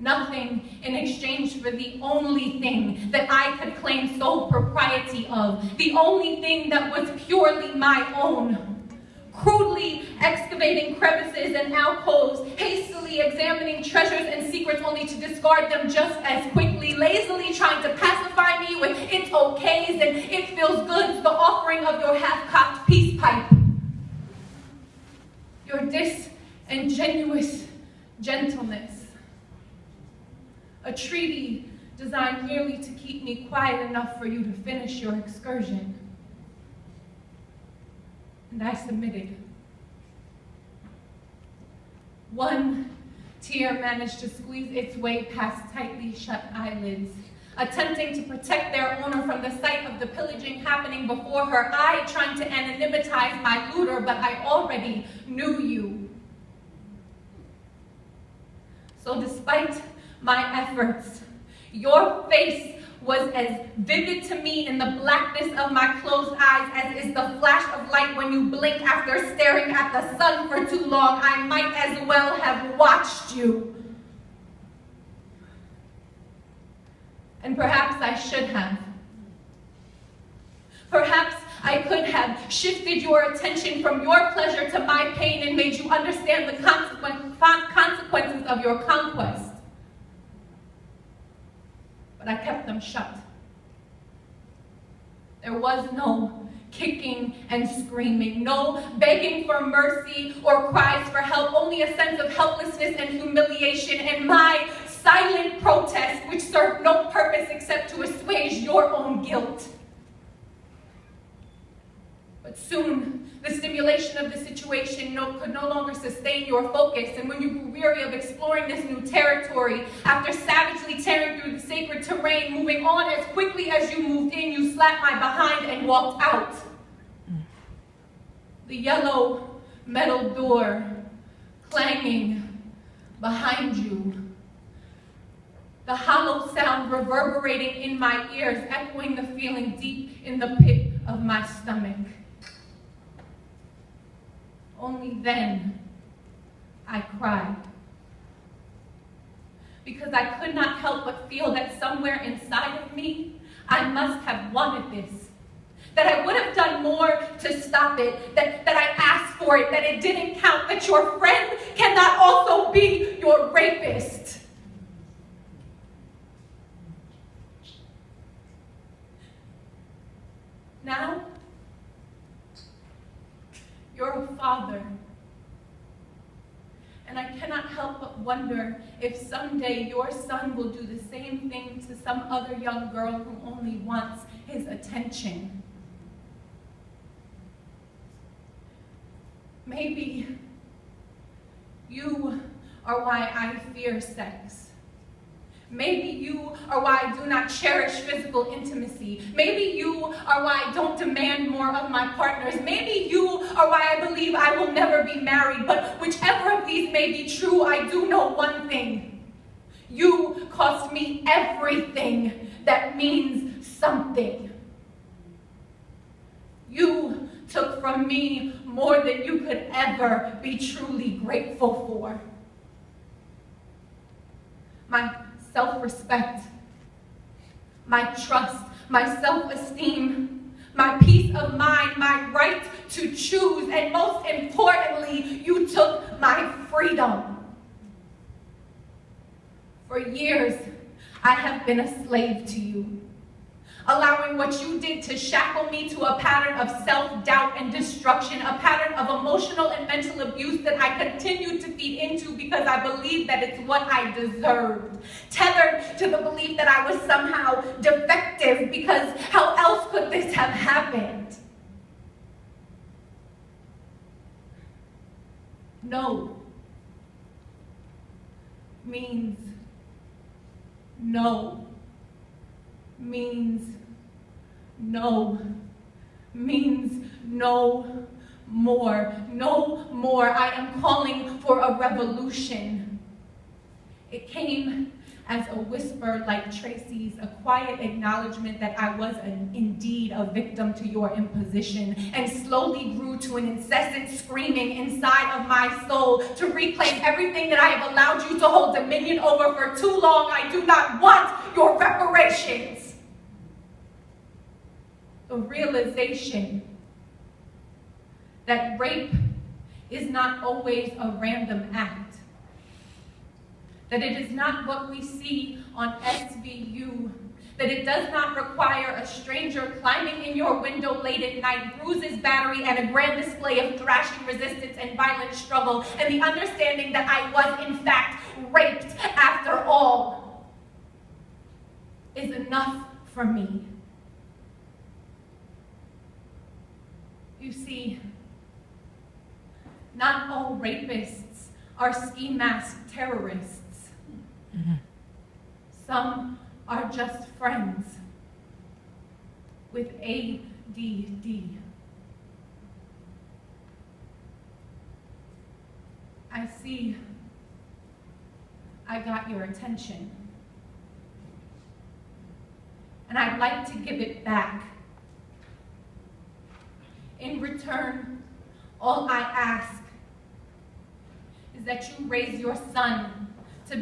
Nothing in exchange for the only thing that I could claim sole propriety of, the only thing that was purely my own. Crudely excavating crevices and alcoves, hastily examining treasures and secrets only to discard them just as quickly, lazily trying to pacify me with it's okays and it feels good, the offering of your half-cocked peace pipe. Your disingenuous gentleness. A treaty designed merely to keep me quiet enough for you to finish your excursion. And I submitted. One tear managed to squeeze its way past tightly shut eyelids, attempting to protect their owner from the sight of the pillaging happening before her. I trying to anonymitize my looter, but I already knew you. So despite my efforts, your face was as vivid to me in the blackness of my closed eyes as is the flash of light when you blink after staring at the sun for too long. I might as well have watched you. And perhaps I should have. Perhaps I could have shifted your attention from your pleasure to my pain and made you understand the consequences of your conquest. But I kept them shut. There was no kicking and screaming, no begging for mercy or cries for help, only a sense of helplessness and humiliation, and my silent protest, which served no purpose except to assuage your own guilt. But soon, the stimulation of the situation could no longer sustain your focus, and when you grew weary of exploring this new territory, after savagely tearing through the sacred terrain, moving on as quickly as you moved in, you slapped my behind and walked out. The yellow metal door clanging behind you. The hollow sound reverberating in my ears, echoing the feeling deep in the pit of my stomach. Only then I cried. Because I could not help but feel that somewhere inside of me, I must have wanted this. That I would have done more to stop it, that I asked for it, that it didn't count, that your friend cannot also be your rapist. Now, you're a father, and I cannot help but wonder if someday your son will do the same thing to some other young girl who only wants his attention. Maybe you are why I fear sex. Maybe you are why I do not cherish physical intimacy. Maybe you are why I don't demand more of my partners. Maybe you are why I believe I will never be married. But whichever of these may be true, I do know one thing. You cost me everything that means something. You took from me more than you could ever be truly grateful for. My self-respect, my trust, my self-esteem, my peace of mind, my right to choose, and most importantly, you took my freedom. For years, I have been a slave to you, allowing what you did to shackle me to a pattern of self-doubt and destruction, a pattern of emotional and mental abuse that I continued to feed into because I believed that it's what I deserved, tethered to the belief that I was somehow defective, because how else could this have happened? No means no. Means no. Means no more. No more. I am calling for a revolution. It came as a whisper like Tracy's, a quiet acknowledgement that I was indeed a victim to your imposition, and slowly grew to an incessant screaming inside of my soul to reclaim everything that I have allowed you to hold dominion over for too long. I do not want your reparations. The realization that rape is not always a random act, that it is not what we see on SVU, that it does not require a stranger climbing in your window late at night, bruises, battery, and a grand display of thrashing resistance and violent struggle, and the understanding that I was, in fact, raped after all, is enough for me. You see, not all rapists are ski mask terrorists. Some are just friends with ADD. I see I got your attention, and I'd like to give it back. In return, all I ask is that you raise your son